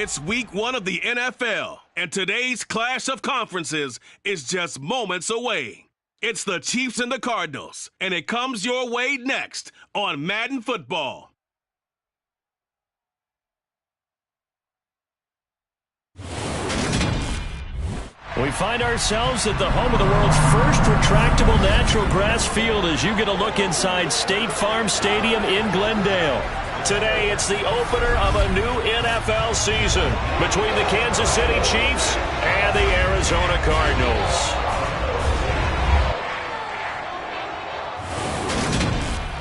It's week 1 of the NFL, and today's clash of conferences is just moments away. It's the Chiefs and the Cardinals, and it comes your way next on Madden Football. We find ourselves at the home of the world's first retractable natural grass field as you get a look inside State Farm Stadium in Glendale. Today, it's the opener of a new NFL season between the Kansas City Chiefs and the Arizona Cardinals.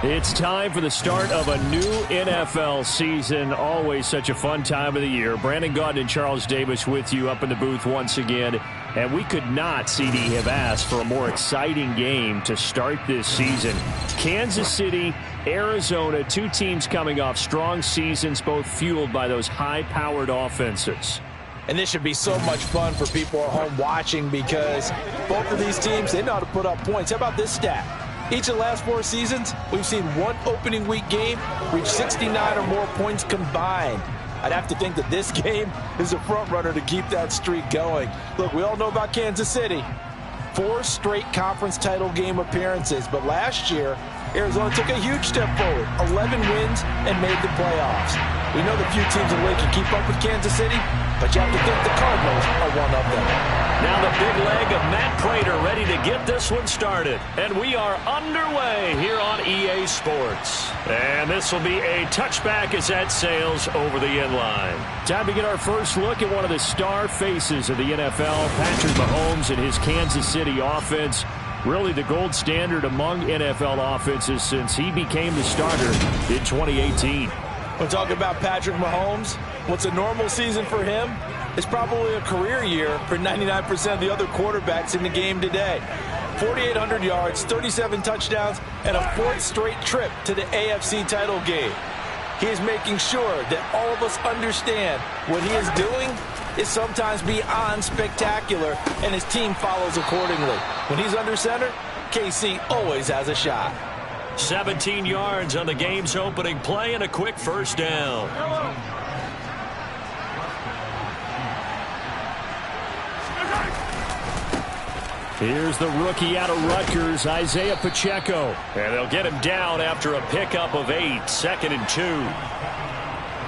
It's time for the start of a new NFL season. Always such a fun time of the year. Brandon Gaudin and Charles Davis with you up in the booth once again. And we could not, CD, have asked for a more exciting game to start this season. Kansas City, Arizona, two teams coming off strong seasons, both fueled by those high-powered offenses. And this should be so much fun for people at home watching because both of these teams, they know how to put up points. How about this stat? Each of the last 4 seasons, we've seen one opening week game reach 69 or more points combined. I'd have to think that this game is a front runner to keep that streak going. Look, we all know about Kansas City. 4 straight conference title game appearances, but last year, Arizona took a huge step forward, 11 wins and made the playoffs. We know the few teams in the league can keep up with Kansas City, but you have to think the Cardinals are one of them. Now the big leg of Matt Prater ready to get this one started. And we are underway here on EA Sports. And this will be a touchback as that sails over the end line. Time to get our first look at one of the star faces of the NFL, Patrick Mahomes and his Kansas City offense. Really the gold standard among NFL offenses since he became the starter in 2018. We're talking about Patrick Mahomes. What's a normal season for him is probably a career year for 99% of the other quarterbacks in the game today. 4,800 yards, 37 touchdowns, and a 4th straight trip to the AFC title game. He is making sure that all of us understand what he is doing is sometimes beyond spectacular, and his team follows accordingly. When he's under center, KC always has a shot. 17 yards on the game's opening play and a quick first down. Here's the rookie out of Rutgers, Isaiah Pacheco. And they'll get him down after a pickup of 8, 2nd and 2.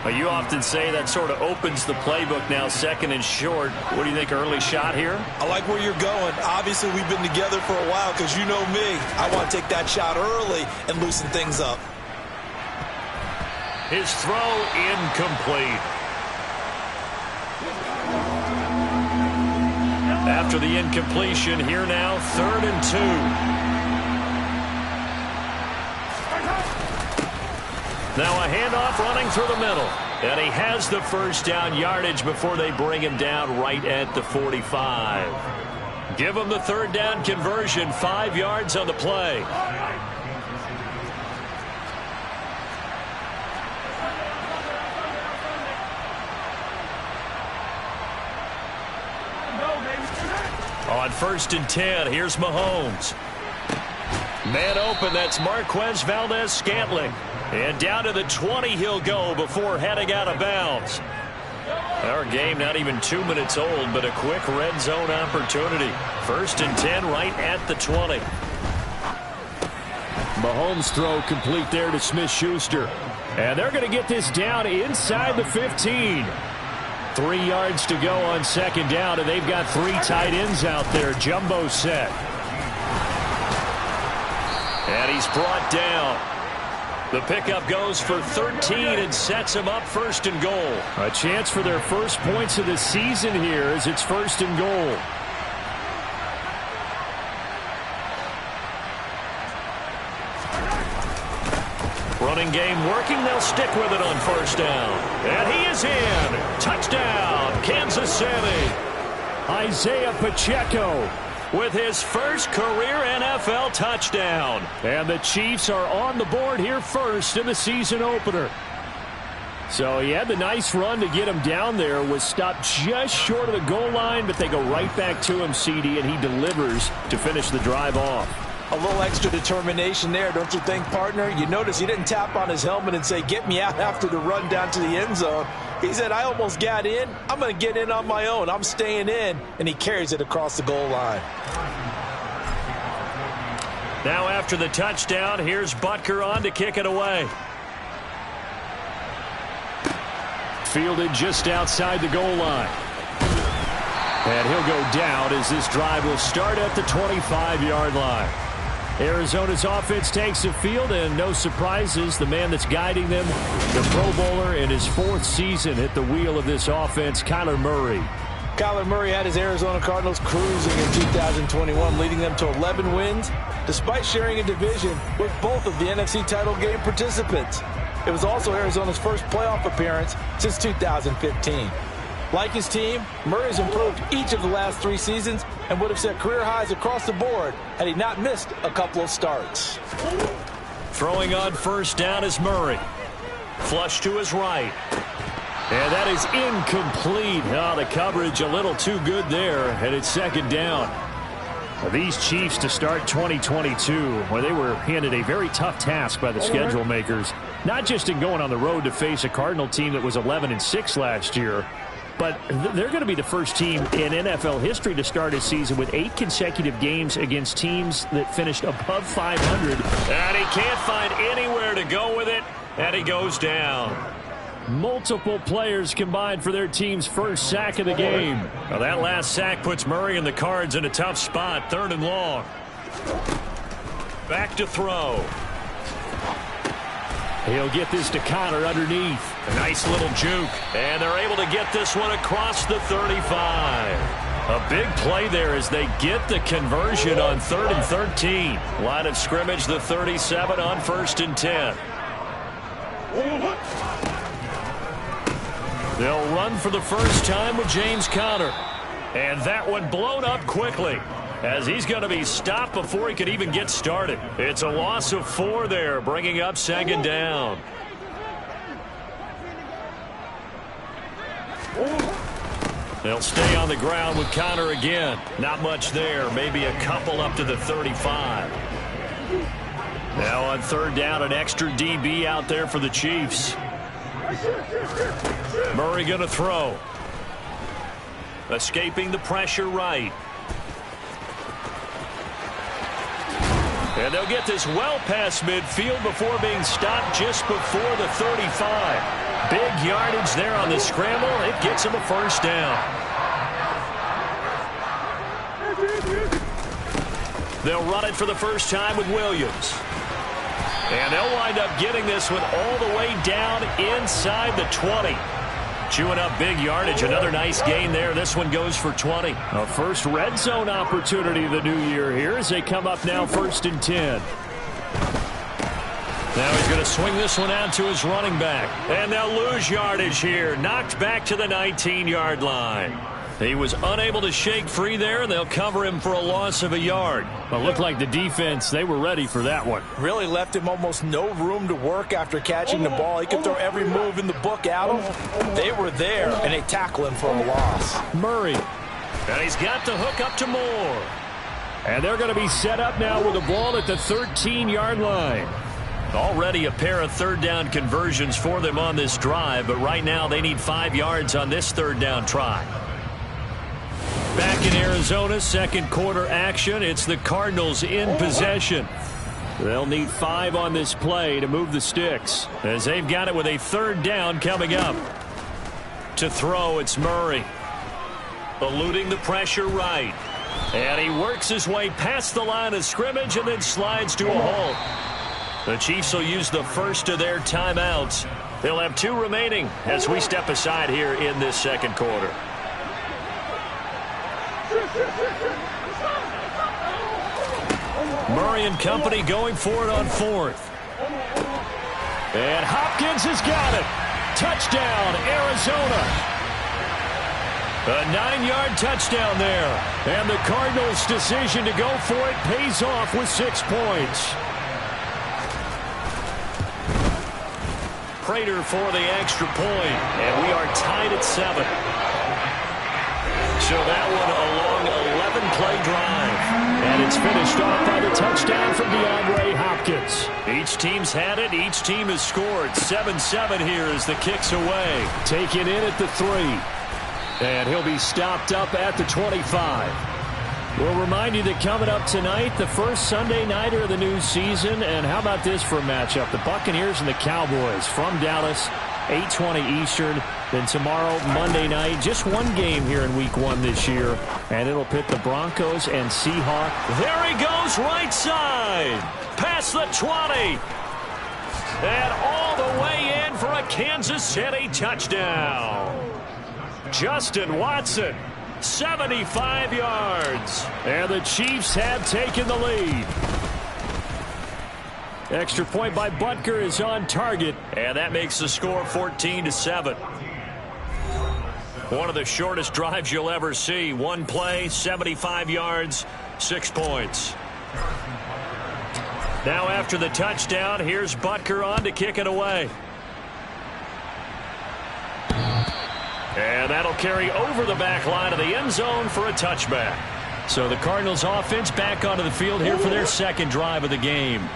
Well, you often say that sort of opens the playbook now, 2nd and short. What do you think, early shot here? I like where you're going. Obviously, we've been together for a while because you know me. I want to take that shot early and loosen things up. His throw incomplete. After the incompletion, here now, 3rd and 2. Now a handoff running through the middle. And he has the first down yardage before they bring him down right at the 45. Give him the 3rd down conversion, 5 yards on the play. On 1st and 10, here's Mahomes. Man open, that's Marquez Valdez-Scantling. And down to the 20 he'll go before heading out of bounds. Our game not even 2 minutes old, but a quick red zone opportunity. 1st and 10 right at the 20. Mahomes' throw complete there to Smith-Schuster. And they're going to get this down inside the 15. 3 yards to go on 2nd down, and they've got 3 tight ends out there. Jumbo set. And he's brought down. The pickup goes for 13 and sets him up 1st and goal. A chance for their first points of the season here as it's 1st and goal. Running game working. They'll stick with it on 1st down. And he is in. Touchdown, Kansas City. Isaiah Pacheco with his first career NFL touchdown. And the Chiefs are on the board here first in the season opener. So he had the nice run to get him down there, was stopped just short of the goal line, but they go right back to him, CD, and he delivers to finish the drive off. A little extra determination there, don't you think, partner? You notice he didn't tap on his helmet and say, get me out after the run down to the end zone. He said, I almost got in. I'm going to get in on my own. I'm staying in. And he carries it across the goal line. Now after the touchdown, here's Butker on to kick it away. Fielded just outside the goal line. And he'll go down as this drive will start at the 25-yard line. Arizona's offense takes the field, and no surprises, the man that's guiding them, the Pro Bowler in his 4th season at the wheel of this offense, Kyler Murray. Kyler Murray had his Arizona Cardinals cruising in 2021, leading them to 11 wins, despite sharing a division with both of the NFC title game participants. It was also Arizona's first playoff appearance since 2015. Like his team, Murray's improved each of the last 3 seasons and would have set career highs across the board had he not missed a couple of starts. Throwing on first down is Murray. Flush to his right. And that is incomplete. Oh, the coverage a little too good there, and it's second down. These Chiefs to start 2022, well, they were handed a very tough task by the schedule makers, not just in going on the road to face a Cardinal team that was 11-6 last year, but they're going to be the first team in NFL history to start a season with 8 consecutive games against teams that finished above 500. And he can't find anywhere to go with it, and he goes down. Multiple players combined for their team's first sack of the game. Now that last sack puts Murray and the Cards in a tough spot, 3rd and long. Back to throw. He'll get this to Connor underneath. A nice little juke. And they're able to get this one across the 35. A big play there as they get the conversion on 3rd and 13. Line of scrimmage, the 37 on 1st and 10. They'll run for the first time with James Conner. And that one blown up quickly, as he's going to be stopped before he could even get started. It's a loss of 4 there, bringing up 2nd down. They'll stay on the ground with Conner again. Not much there, maybe a couple up to the 35. Now on 3rd down, an extra DB out there for the Chiefs. Murray going to throw. Escaping the pressure right. And they'll get this well past midfield before being stopped just before the 35. Big yardage there on the scramble. It gets him a first down. They'll run it for the first time with Williams. And they'll wind up getting this one all the way down inside the 20. Chewing up big yardage. Another nice gain there. This one goes for 20. A first red zone opportunity of the new year here as they come up now 1st and 10. Now he's going to swing this one out to his running back. And they'll lose yardage here. Knocked back to the 19-yard line. He was unable to shake free there, and they'll cover him for a loss of a yard. Well, it looked like the defense, they were ready for that one. Really left him almost no room to work after catching the ball. He could throw every move in the book at him. They were there, and they tackle him for a loss. Murray. And he's got the hook up to Moore. And they're going to be set up now with the ball at the 13-yard line. Already a pair of 3rd down conversions for them on this drive, but right now they need 5 yards on this 3rd down try. Back in Arizona, 2nd quarter action. It's the Cardinals in possession. They'll need 5 on this play to move the sticks, as they've got it with a 3rd down coming up. To throw, it's Murray. Eluding the pressure right. And he works his way past the line of scrimmage and then slides to a halt. The Chiefs will use the first of their timeouts. They'll have 2 remaining as we step aside here in this 2nd quarter. Murray and company going for it on 4th. And Hopkins has got it. Touchdown, Arizona. A 9-yard touchdown there. And the Cardinals' decision to go for it pays off with 6 points. Prater for the extra point. And we are tied at 7. So that one a long 11-play drive. And it's finished off by the touchdown from DeAndre Hopkins. Each team's had it. Each team has scored. 7-7 here as the kick's away. Taken in at the 3. And he'll be stopped up at the 25. We'll remind you that coming up tonight, the first Sunday nighter of the new season. And how about this for a matchup? The Buccaneers and the Cowboys from Dallas, 8:20 Eastern. Then tomorrow, Monday night, just one game here in Week 1 this year. And it'll pit the Broncos and Seahawks. There he goes, right side. Past the 20. And all the way in for a Kansas City touchdown. Justin Watson, 75 yards. And the Chiefs have taken the lead. Extra point by Butker is on target. And that makes the score 14-7. One of the shortest drives you'll ever see. One play, 75 yards, 6 points. Now after the touchdown, here's Butker on to kick it away. And that'll carry over the back line of the end zone for a touchback. So the Cardinals offense back onto the field here for their second drive of the game.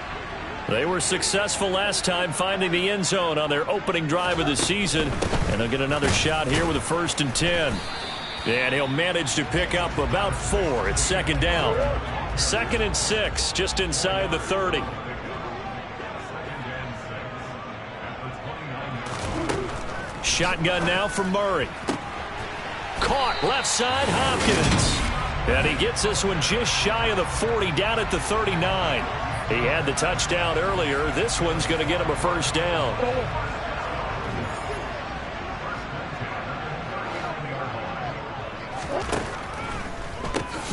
They were successful last time finding the end zone on their opening drive of the season. And they'll get another shot here with a 1st and 10. And he'll manage to pick up about 4. It's second down. 2nd and 6, just inside the 30. Shotgun now for Murray. Caught left side, Hopkins. And he gets this one just shy of the 40, down at the 39. He had the touchdown earlier. This one's going to get him a 1st down.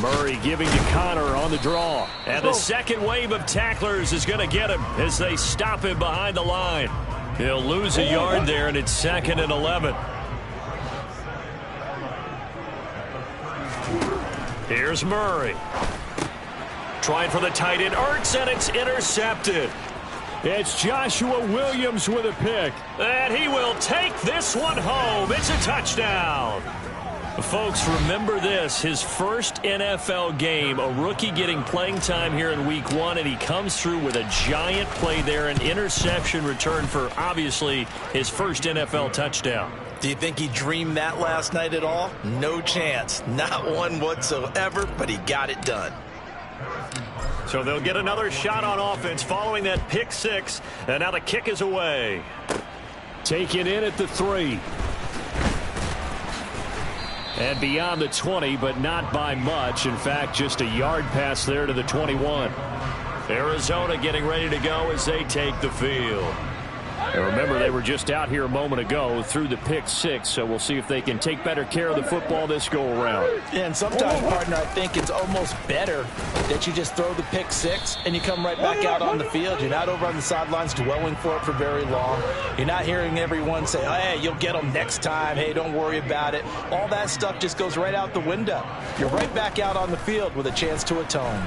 Murray giving to Connor on the draw. And the second wave of tacklers is going to get him as they stop him behind the line. He'll lose a yard there, and it's 2nd and 11. Here's Murray. Trying for the tight end, Ertz, and it's intercepted. It's Joshua Williams with a pick. And he will take this one home. It's a touchdown. Folks, remember this, his first NFL game, a rookie getting playing time here in Week 1, and he comes through with a giant play there, an interception return for, obviously, his first NFL touchdown. Do you think he dreamed that last night at all? No chance. Not one whatsoever, but he got it done. So they'll get another shot on offense following that pick 6, and now the kick is away. Taken in at the 3. And beyond the 20, but not by much. In fact, just a yard pass there to the 21. Arizona getting ready to go as they take the field. And remember, they were just out here a moment ago through the pick 6, so we'll see if they can take better care of the football this go-around. Yeah, and sometimes, partner, I think it's almost better that you just throw the pick 6 and you come right back out on the field. You're not over on the sidelines dwelling for it for very long. You're not hearing everyone say, oh, hey, you'll get them next time. Hey, don't worry about it. All that stuff just goes right out the window. You're right back out on the field with a chance to atone.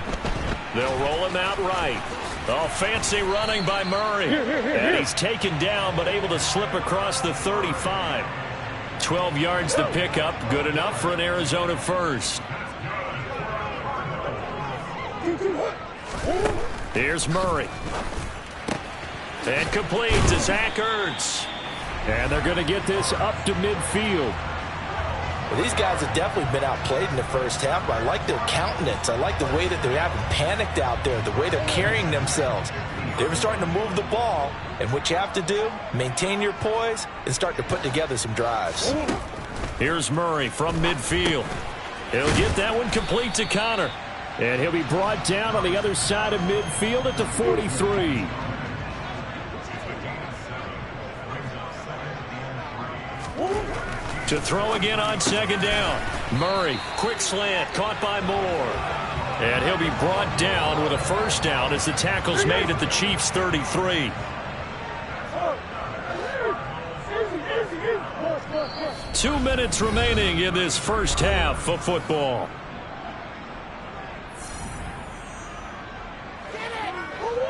They'll roll him out right. Oh, fancy running by Murray. And he's taken down, but able to slip across the 35. 12 yards to pick up. Good enough for an Arizona first. Here's Murray. And complete to Zach Ertz. And they're going to get this up to midfield. Well, these guys have definitely been outplayed in the first half, but I like their countenance. I like the way that they haven't panicked out there, the way they're carrying themselves. They're starting to move the ball, and what you have to do, maintain your poise and start to put together some drives. Here's Murray from midfield. He'll get that one complete to Connor. And he'll be brought down on the other side of midfield at the 43. To throw again on second down. Murray, quick slant, caught by Moore. And he'll be brought down with a first down as the tackle's made at the Chiefs' 33. Two minutes remaining in this first half of football.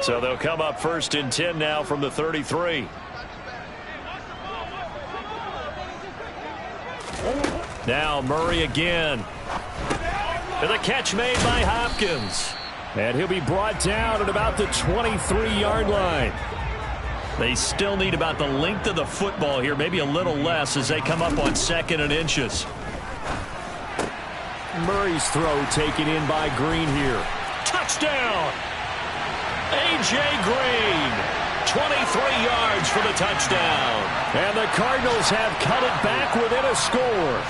So they'll come up 1st and 10 now from the 33. Now Murray again. And the catch made by Hopkins. And he'll be brought down at about the 23-yard line. They still need about the length of the football here, maybe a little less as they come up on 2nd and inches. Murray's throw taken in by Green here. Touchdown! A.J. Green, 23 yards for the touchdown. And the Cardinals have cut it back within a score.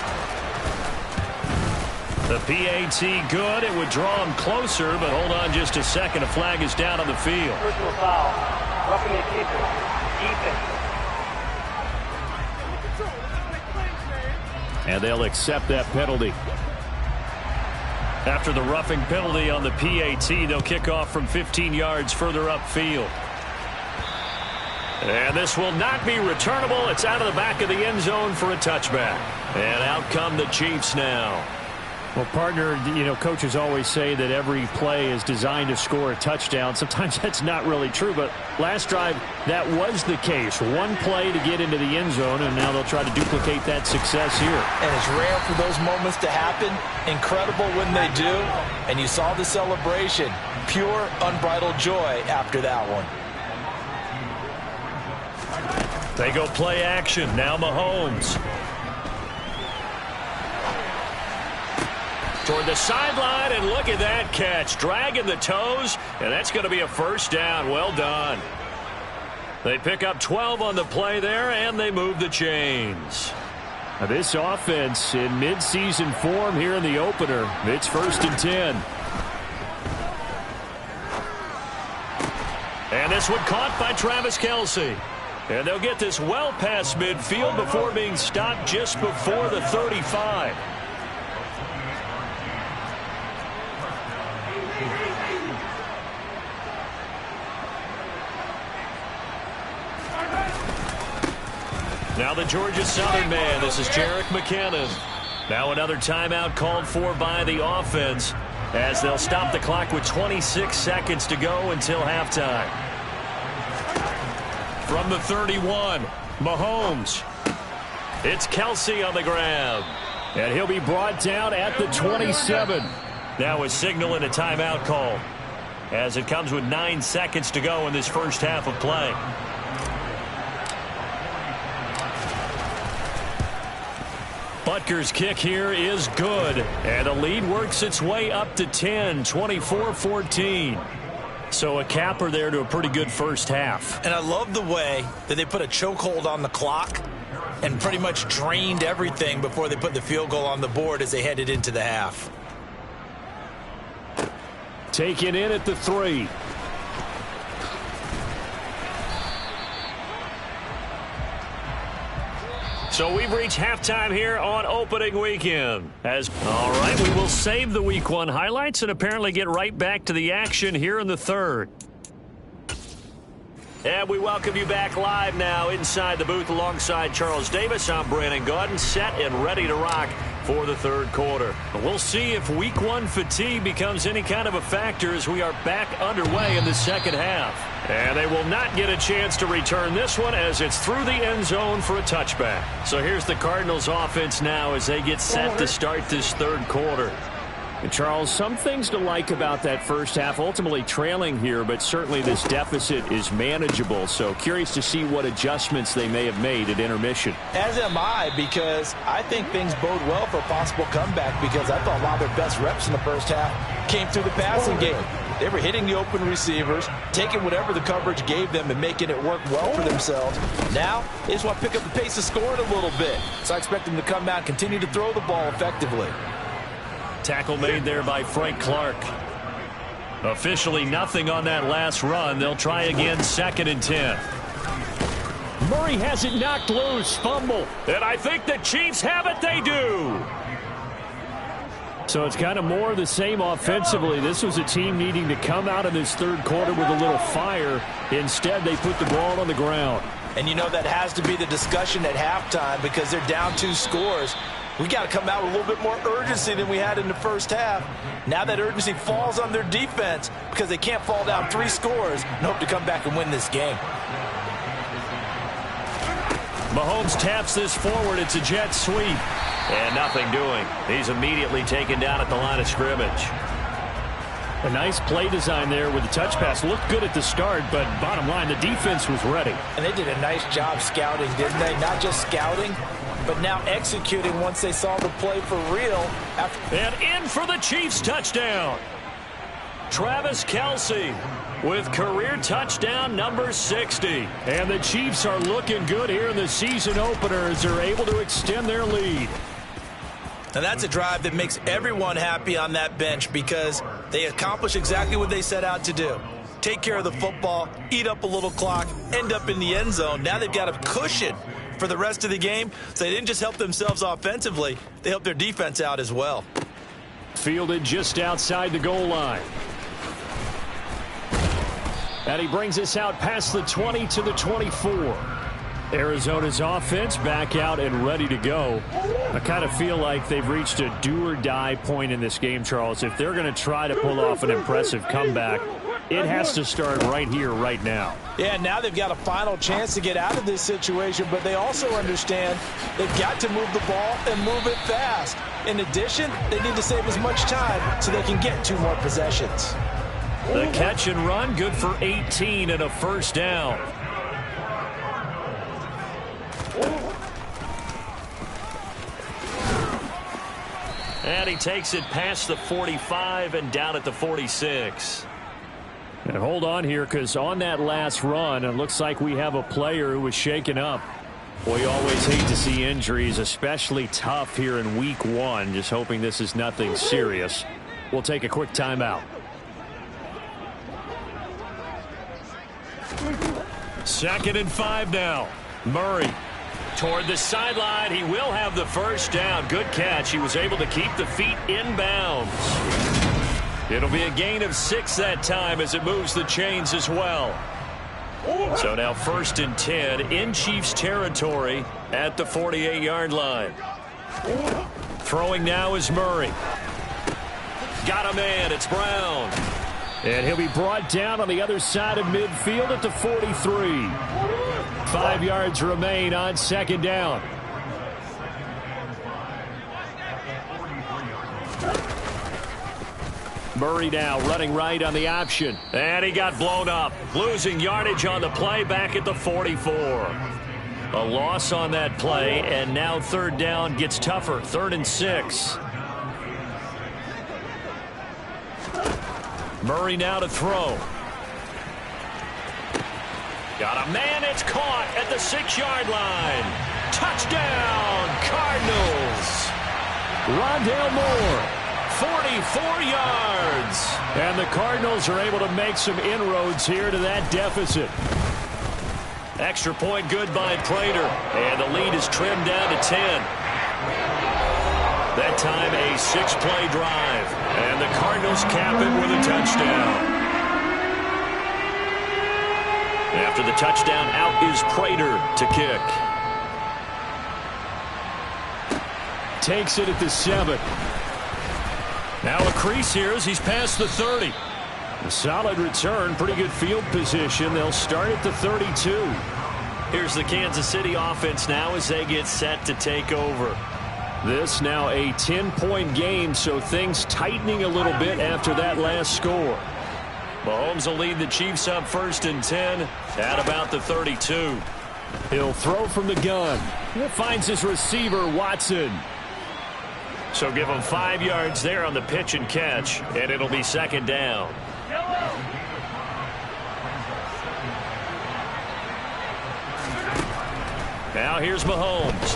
The PAT good. It would draw him closer, but hold on just a second. A flag is down on the field. Personal foul. Roughing the kicker. Defense. And they'll accept that penalty. After the roughing penalty on the PAT, they'll kick off from 15 yards further upfield. And this will not be returnable. It's out of the back of the end zone for a touchback. And out come the Chiefs now. Well, partner, you know, coaches always say that every play is designed to score a touchdown. Sometimes that's not really true, but last drive, that was the case. One play to get into the end zone, and now they'll try to duplicate that success here. And it's rare for those moments to happen. Incredible when they do. And you saw the celebration. Pure, unbridled joy after that one. They go play action. Now Mahomes. Toward the sideline, and look at that catch. Dragging the toes, and that's going to be a first down. Well done. They pick up 12 on the play there, and they move the chains. Now this offense in midseason form here in the opener. It's 1st and 10. And this one caught by Travis Kelce. And they'll get this well past midfield before being stopped just before the 35. Now the Georgia Southern man. This is Jerick McKinnon. Now another timeout called for by the offense as they'll stop the clock with 26 seconds to go until halftime. From the 31, Mahomes. It's Kelce on the ground. And he'll be brought down at the 27. Now a signal and a timeout call as it comes with 9 seconds to go in this first half of play. Butker's kick here is good. And the lead works its way up to 10, 24-14. So a capper there to a pretty good first half. And I love the way that they put a chokehold on the clock and pretty much drained everything before they put the field goal on the board as they headed into the half. Taken in at the 3. So we've reached halftime here on opening weekend. All right, we will save the Week 1 highlights and apparently get right back to the action here in the third. And we welcome you back live now inside the booth alongside Charles Davis. I'm Brandon Gaudin, set and ready to rock for the third quarter. We'll see if Week 1 fatigue becomes any kind of a factor as we are back underway in the second half. And they will not get a chance to return this one as it's through the end zone for a touchback. So here's the Cardinals offense now as they get set to start this third quarter. And Charles, some things to like about that first half, ultimately trailing here, but certainly this deficit is manageable. So curious to see what adjustments they may have made at intermission. As am I, because I think things bode well for a possible comeback, because I thought a lot of their best reps in the first half came through the passing game. They were hitting the open receivers, taking whatever the coverage gave them and making it work well for themselves. Now, they just want to pick up the pace of scoring a little bit. So I expect them to come out and continue to throw the ball effectively. Tackle made there by Frank Clark. Officially nothing on that last run. They'll try again, 2nd and 10. Murray has it knocked loose. Fumble. And I think the Chiefs have it. They do. So it's kind of more of the same offensively. This was a team needing to come out in this third quarter with a little fire. Instead, they put the ball on the ground. And you know that has to be the discussion at halftime because they're down 2 scores. We got to come out with a little bit more urgency than we had in the first half. Now that urgency falls on their defense because they can't fall down 3 scores and hope to come back and win this game. Mahomes taps this forward. It's a jet sweep. And nothing doing. He's immediately taken down at the line of scrimmage. A nice play design there with the touch pass. Looked good at the start, but bottom line, the defense was ready. And they did a nice job scouting, didn't they? Not just scouting, but now executing once they saw the play for real. And in for the Chiefs touchdown. Travis Kelce with career touchdown number 60. And the Chiefs are looking good here in the season opener as they're able to extend their lead. And that's a drive that makes everyone happy on that bench because they accomplish exactly what they set out to do. Take care of the football, eat up a little clock, end up in the end zone. Now they've got a cushion for the rest of the game. So they didn't just help themselves offensively, they helped their defense out as well. Fielded just outside the goal line. And he brings us out past the 20 to the 24. Arizona's offense back out and ready to go. I kind of feel like they've reached a do-or-die point in this game, Charles. If they're going to try to pull off an impressive comeback, it has to start right here, right now. Yeah, now they've got a final chance to get out of this situation, but they also understand they've got to move the ball and move it fast. In addition, they need to save as much time so they can get 2 more possessions. The catch and run, good for 18 and a first down. And he takes it past the 45 and down at the 46. And hold on here, because on that last run, it looks like we have a player who was shaken up. Well, you always hate to see injuries, especially tough here in week 1. Just hoping this is nothing serious. We'll take a quick timeout. Second and 5 now. Murray toward the sideline. He will have the first down. Good catch. He was able to keep the feet inbounds. It'll be a gain of 6 that time as it moves the chains as well. So now 1st and 10 in Chiefs territory at the 48-yard line. Throwing now is Murray. Got a man. It's Brown. And he'll be brought down on the other side of midfield at the 43. 5 yards remain on 2nd down. Murray now running right on the option. And he got blown up. Losing yardage on the play back at the 44. A loss on that play, and now 3rd down gets tougher. 3rd and 6. Murray now to throw. Got a man. It's caught at the 6-yard line. Touchdown, Cardinals. Rondale Moore. 44 yards. And the Cardinals are able to make some inroads here to that deficit. Extra point good by Prater. And the lead is trimmed down to 10. That time a 6-play drive. And the Cardinals cap it with a touchdown. After the touchdown, out is Prater to kick. Takes it at the 7. Now a crease here as he's past the 30. A solid return, pretty good field position. They'll start at the 32. Here's the Kansas City offense now as they get set to take over. This now a 10-point game, so things tightening a little bit after that last score. Mahomes will lead the Chiefs up 1st and 10 at about the 32. He'll throw from the gun. He finds his receiver, Watson. So give him 5 yards there on the pitch and catch, and it'll be 2nd down. Now here's Mahomes.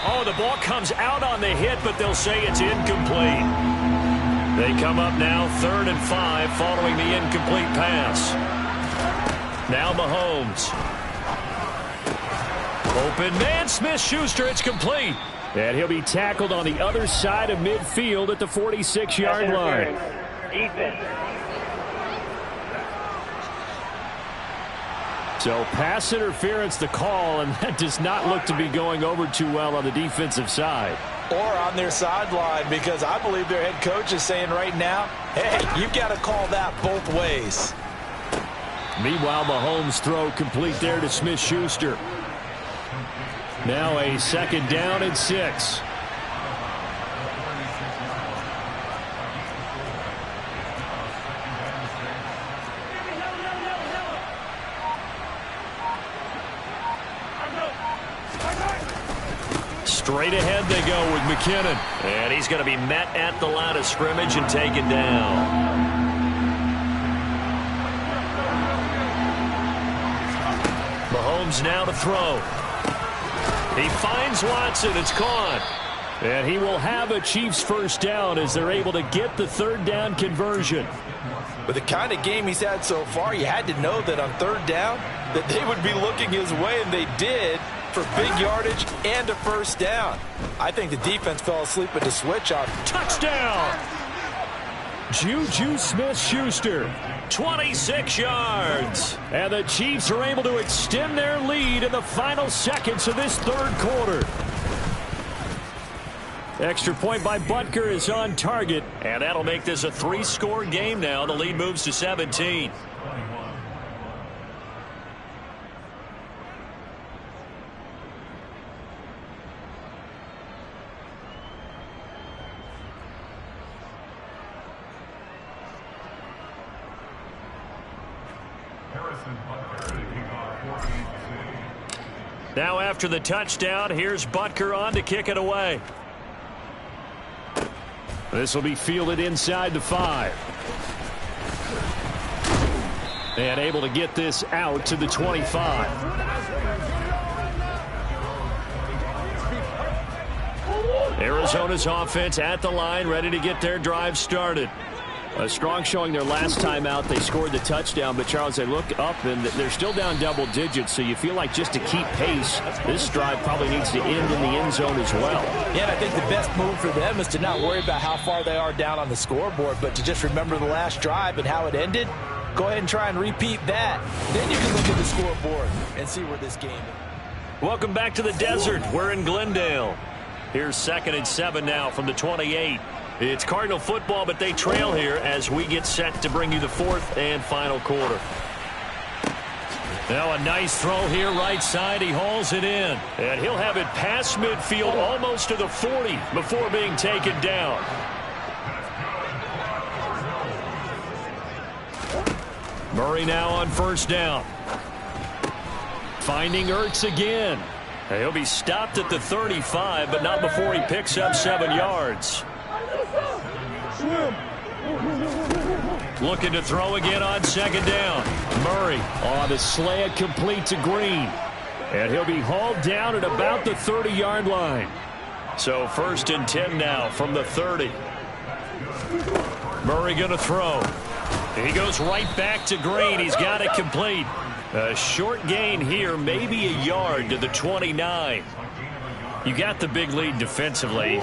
Oh, the ball comes out on the hit, but they'll say it's incomplete. They come up now 3rd and 5 following the incomplete pass. Now Mahomes. Open man, Smith-Schuster, it's complete. And he'll be tackled on the other side of midfield at the 46-yard line. So pass interference the call, and that does not look to be going over too well on the defensive side. Or on their sideline, because I believe their head coach is saying right now, hey, you've got to call that both ways. Meanwhile, Mahomes' throw complete there to Smith-Schuster. Now a 2nd down and 6. Straight ahead they go with McKinnon. And he's going to be met at the line of scrimmage and taken down. Mahomes now to throw. He finds Watson. It's caught. And he will have a Chiefs 1st down as they're able to get the 3rd down conversion. With the kind of game he's had so far, you had to know that on 3rd down that they would be looking his way, and they did, for big yardage and a 1st down. I think the defense fell asleep at the switch on. Touchdown! Juju Smith-Schuster. 26 yards. And the Chiefs are able to extend their lead in the final seconds of this 3rd quarter. Extra point by Butker is on target. And that'll make this a 3-score game now. The lead moves to 17. Now after the touchdown, here's Butker on to kick it away. This will be fielded inside the 5. And able to get this out to the 25. Arizona's offense at the line, ready to get their drive started. A strong showing their last time out. They scored the touchdown, but Charles, they look up and they're still down double digits, so you feel like just to keep pace, this drive probably needs to end in the end zone as well. Yeah, and I think the best move for them is to not worry about how far they are down on the scoreboard, but to just remember the last drive and how it ended. Go ahead and try and repeat that. Then you can look at the scoreboard and see where this game is. Welcome back to the desert. We're in Glendale. Here's 2nd and 7 now from the 28. It's Cardinal football, but they trail here as we get set to bring you the 4th and final quarter. Now a nice throw here right side. He hauls it in. And he'll have it past midfield almost to the 40 before being taken down. Murray now on 1st down. Finding Ertz again. He'll be stopped at the 35, but not before he picks up 7 yards. Looking to throw again on 2nd down. Murray on the slant, complete to Green. And he'll be hauled down at about the 30-yard line. So 1st and 10 now from the 30. Murray going to throw. He goes right back to Green. He's got it complete. A short gain here, maybe a yard to the 29. You got the big lead defensively.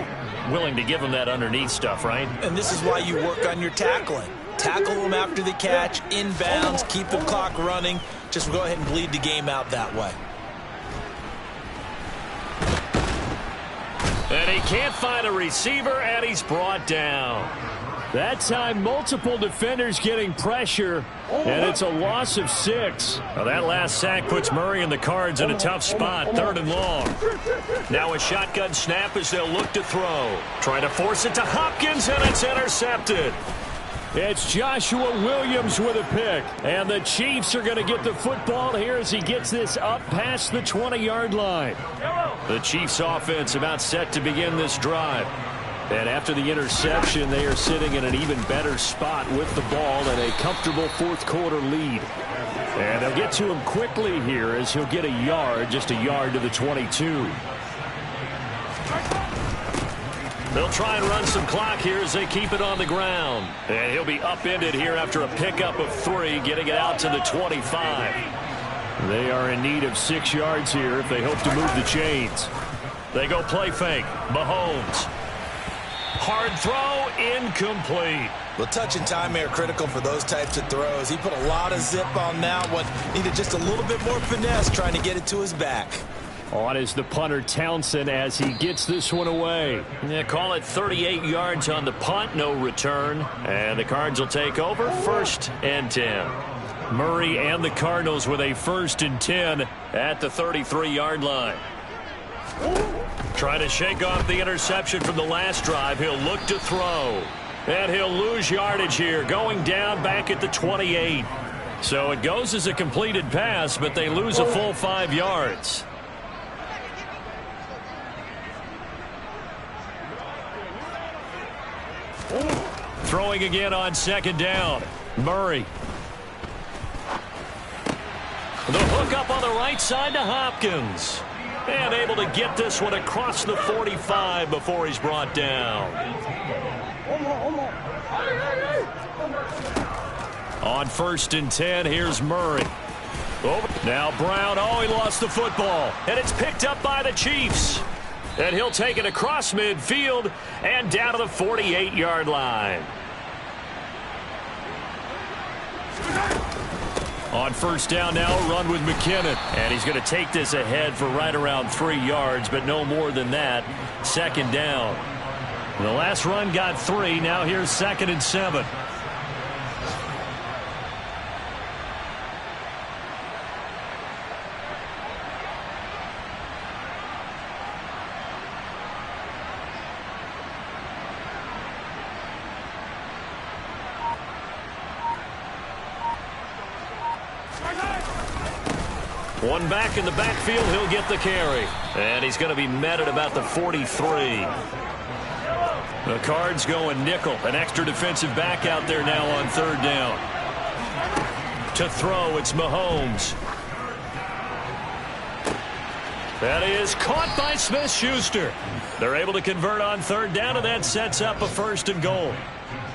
Willing to give them that underneath stuff, right? And this is why you work on your tackling. Tackle them after the catch, inbounds, keep the clock running. Just go ahead and bleed the game out that way. And he can't find a receiver, and he's brought down. That time, multiple defenders getting pressure, and it's a loss of 6. Well, that last sack puts Murray and the Cards in a tough spot, 3rd and long. Now a shotgun snap as they'll look to throw. Trying to force it to Hopkins, and it's intercepted. It's Joshua Williams with a pick, and the Chiefs are going to get the football here as he gets this up past the 20-yard line. The Chiefs offense about set to begin this drive. And after the interception, they are sitting in an even better spot with the ball and a comfortable 4th quarter lead. And they'll get to him quickly here as he'll get a yard, just a yard to the 22. They'll try and run some clock here as they keep it on the ground. And he'll be upended here after a pickup of 3, getting it out to the 25. They are in need of 6 yards here if they hope to move the chains. They go play fake. Mahomes. Hard throw, incomplete. Well, touch and timing are critical for those types of throws. He put a lot of zip on that one. Needed just a little bit more finesse trying to get it to his back. On is the punter Townsend as he gets this one away. Yeah, call it 38 yards on the punt, no return. And the Cards will take over 1st and 10. Murray and the Cardinals with a 1st and 10 at the 33-yard line. Trying to shake off the interception from the last drive. He'll look to throw. And he'll lose yardage here, going down back at the 28. So it goes as a completed pass, but they lose a full 5 yards. Throwing again on second down. Murray. The hook up on the right side to Hopkins. And able to get this one across the 45 before he's brought down. On 1st and 10, here's Murray. Now Brown, oh, he lost the football. And it's picked up by the Chiefs. And he'll take it across midfield and down to the 48-yard line. On 1st down now, a run with McKinnon. And he's going to take this ahead for right around 3 yards, but no more than that. 2nd down. The last run got 3. Now here's 2nd and 7. One back in the backfield, he'll get the carry. And he's going to be met at about the 43. The Cards going nickel. An extra defensive back out there now on 3rd down. To throw, it's Mahomes. That is caught by Smith-Schuster. They're able to convert on 3rd down, and that sets up a 1st and goal.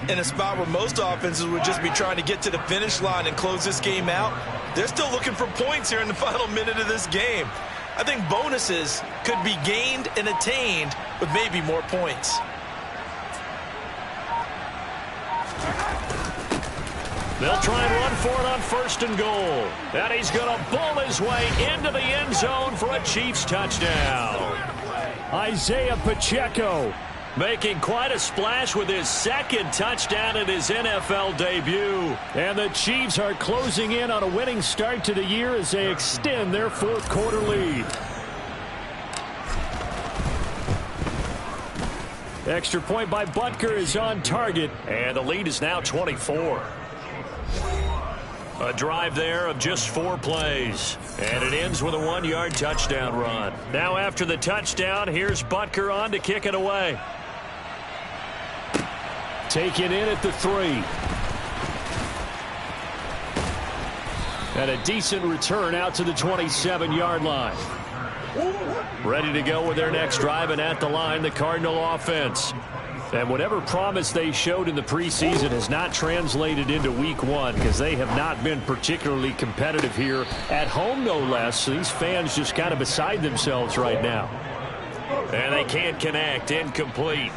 In a spot where most offenses would just be trying to get to the finish line and close this game out, they're still looking for points here in the final minute of this game. I think bonuses could be gained and attained with maybe more points. They'll try and run for it on 1st and goal. And he's going to bull his way into the end zone for a Chiefs touchdown. Isaiah Pacheco making quite a splash with his 2nd touchdown in his NFL debut. And the Chiefs are closing in on a winning start to the year as they extend their 4th quarter lead. Extra point by Butker is on target, and the lead is now 24. A drive there of just 4 plays, and it ends with a 1-yard touchdown run. Now after the touchdown, here's Butker on to kick it away. Taken in at the 3. And a decent return out to the 27-yard line. Ready to go with their next drive, and at the line, the Cardinal offense. And whatever promise they showed in the preseason has not translated into week 1 because they have not been particularly competitive here at home, no less. These fans just kind of beside themselves right now. And they can't connect. Incomplete.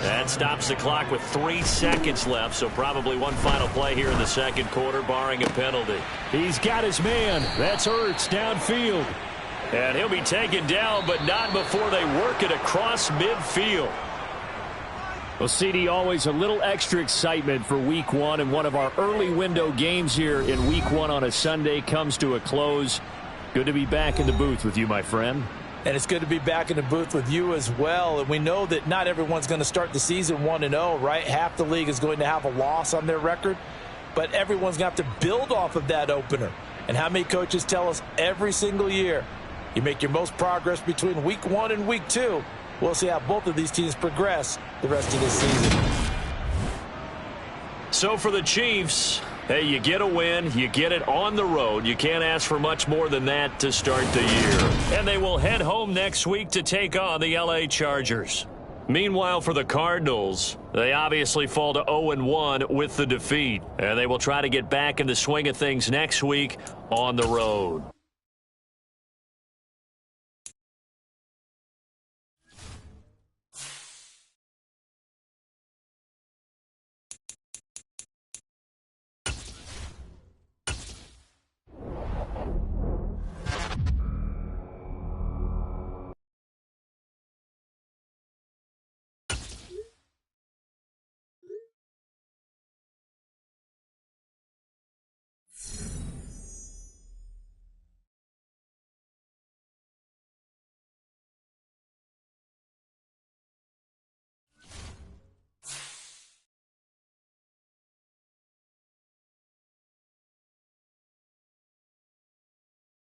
That stops the clock with 3 seconds left, so probably one final play here in the 2nd quarter, barring a penalty. He's got his man. That's Ertz downfield. And he'll be taken down, but not before they work it across midfield. Well, CD, always a little extra excitement for week 1, and one of our early window games here in week 1 on a Sunday comes to a close. Good to be back in the booth with you, my friend. And it's good to be back in the booth with you as well. And we know that not everyone's going to start the season 1-0, right? Half the league is going to have a loss on their record. But everyone's going to have to build off of that opener. And how many coaches tell us every single year, you make your most progress between week 1 and week 2. We'll see how both of these teams progress the rest of this season. So for the Chiefs, hey, you get a win, you get it on the road. You can't ask for much more than that to start the year. And they will head home next week to take on the LA Chargers. Meanwhile, for the Cardinals, they obviously fall to 0-1 with the defeat. And they will try to get back in the swing of things next week on the road.